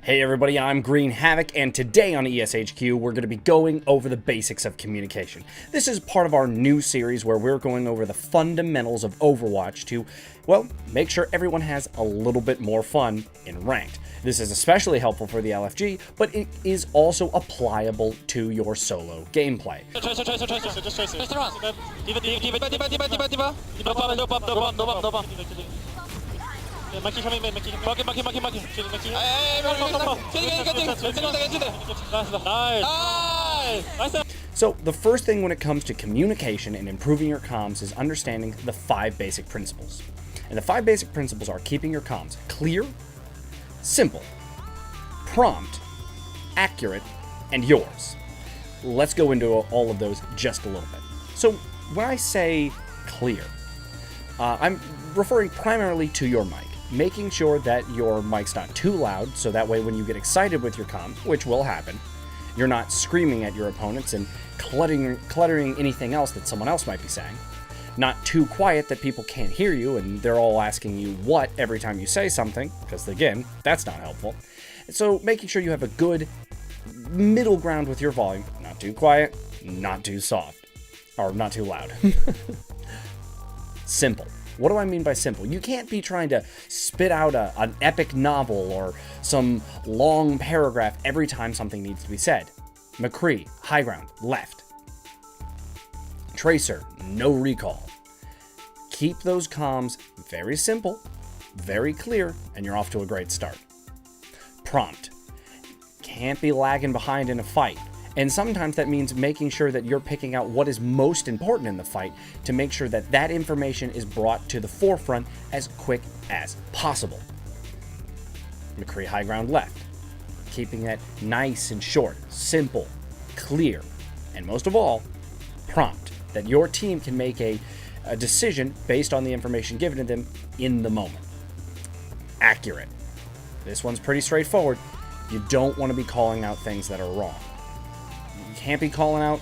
Hey everybody, I'm Green Havoc, and today on ESHQ we're going to be going over the basics of communication. This is part of our new series where we're going over the fundamentals of Overwatch to, well, make sure everyone has a little bit more fun in Ranked. This is especially helpful for the LFG, but it is also applicable to your solo gameplay. So the first thing when it comes to communication and improving your comms is understanding the 5 basic principles. And the 5 basic principles are keeping your comms clear, simple, prompt, accurate, and yours. Let's go into all of those just a little bit. So when I say clear, I'm referring primarily to your mic, making sure that your mic's not too loud, so that way when you get excited with your comms, which will happen, you're not screaming at your opponents and cluttering anything else that someone else might be saying. Not too quiet that people can't hear you and they're all asking you what every time you say something, because again, that's not helpful. So making sure you have a good middle ground with your volume, not too quiet, not too soft, or not too loud. Simple. What do I mean by simple? You can't be trying to spit out an epic novel or some long paragraph every time something needs to be said. McCree, high ground, left. Tracer, no recall. Keep those comms very simple, very clear, and you're off to a great start. Prompt. Can't be lagging behind in a fight. And sometimes that means making sure that you're picking out what is most important in the fight to make sure that that information is brought to the forefront as quick as possible. McCree high ground left. Keeping that nice and short, simple, clear, and most of all, prompt, that your team can make a decision based on the information given to them in the moment. Accurate. This one's pretty straightforward. You don't want to be calling out things that are wrong. You can't be calling out,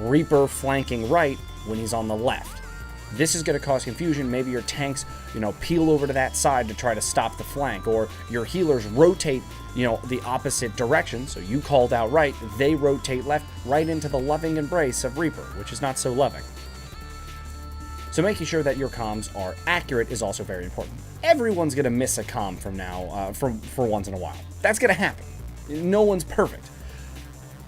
Reaper flanking right when he's on the left. This is going to cause confusion. Maybe your tanks, peel over to that side to try to stop the flank, or your healers rotate, the opposite direction. So you called out right, they rotate left, right into the loving embrace of Reaper, which is not so loving. So making sure that your comms are accurate is also very important. Everyone's going to miss a comm from now, for once in a while. That's going to happen. No one's perfect.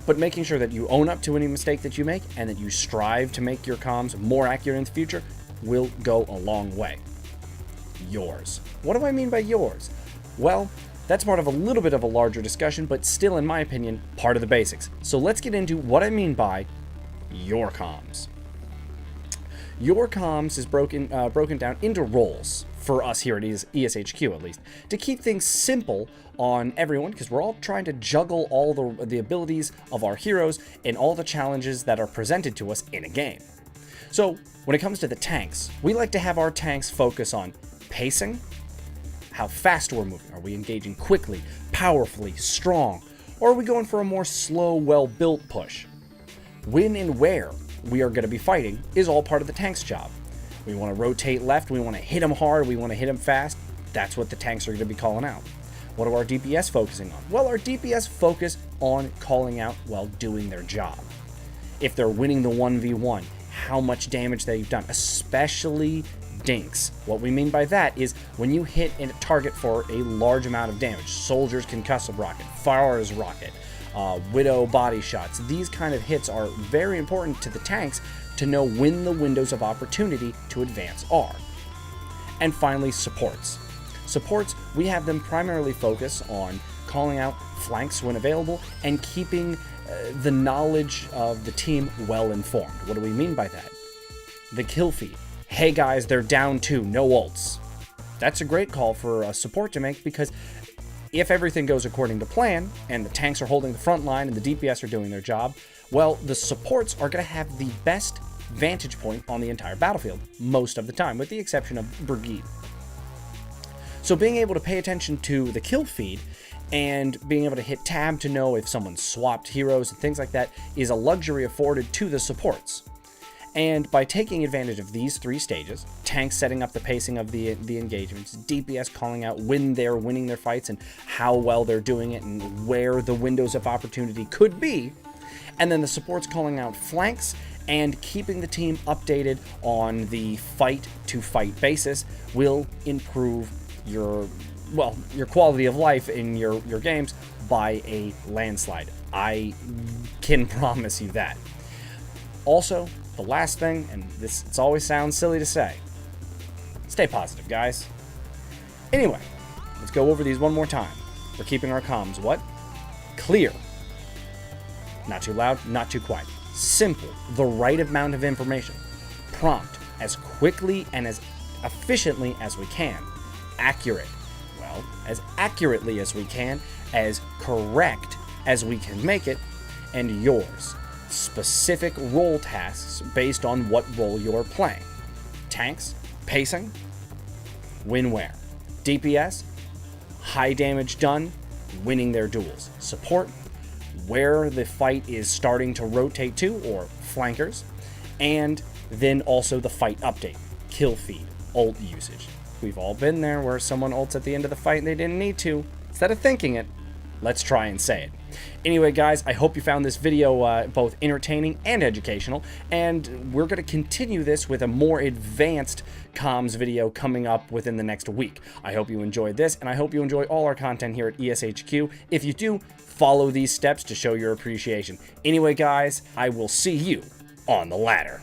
But making sure that you own up to any mistake that you make and that you strive to make your comms more accurate in the future will go a long way. Yours. What do I mean by yours? Well, that's part of a little bit of a larger discussion, but still, in my opinion, part of the basics. So let's get into what I mean by your comms. Your comms is broken down into roles, for us here at ESHQ at least, to keep things simple on everyone, because we're all trying to juggle all the abilities of our heroes and all the challenges that are presented to us in a game. So when it comes to the tanks, we like to have our tanks focus on pacing, how fast we're moving. Are we engaging quickly, powerfully, strong, or are we going for a more slow, well-built push? When and where we are going to be fighting is all part of the tank's job. We want to rotate left, we want to hit them hard, we want to hit them fast. That's what the tanks are going to be calling out. What are our DPS focusing on? Well, our DPS focus on calling out while doing their job. If they're winning the 1v1, how much damage they've done, especially dinks. What we mean by that is when you hit a target for a large amount of damage, Soldier's concussive rocket, Far's rocket, Widow body shots. These kind of hits are very important to the tanks to know when the windows of opportunity to advance are. And finally, supports. Supports, we have them primarily focus on calling out flanks when available and keeping the knowledge of the team well informed. What do we mean by that? The kill feed. Hey guys, they're down 2, no ults. That's a great call for a support to make, because if everything goes according to plan, and the tanks are holding the front line and the DPS are doing their job, well, the supports are going to have the best vantage point on the entire battlefield, most of the time, with the exception of Brigade. So being able to pay attention to the kill feed and being able to hit tab to know if someone's swapped heroes and things like that is a luxury afforded to the supports. And by taking advantage of these 3 stages, tanks setting up the pacing of the engagements, DPS calling out when they're winning their fights and how well they're doing it and where the windows of opportunity could be, and then the supports calling out flanks and keeping the team updated on the fight-to-fight basis will improve your quality of life in your games by a landslide. I can promise you that. Also, the last thing, and it always sounds silly to say, stay positive, guys. Anyway, let's go over these one more time. We're keeping our comms what? Clear. Not too loud, not too quiet. Simple, the right amount of information. Prompt, as quickly and as efficiently as we can. Accurate, well, as accurately as we can, as correct as we can make it, and yours. Specific role tasks based on what role you're playing. Tanks, pacing, win where. DPS, high damage done, winning their duels. Support, where the fight is starting to rotate to, or flankers, and then also the fight update, kill feed, ult usage. We've all been there where someone ults at the end of the fight and they didn't need to. Instead of thinking it, let's try and say it. Anyway, guys, I hope you found this video both entertaining and educational, and we're going to continue this with a more advanced comms video coming up within the next week. I hope you enjoyed this, and I hope you enjoy all our content here at ESHQ. If you do, follow these steps to show your appreciation. Anyway, guys, I will see you on the ladder.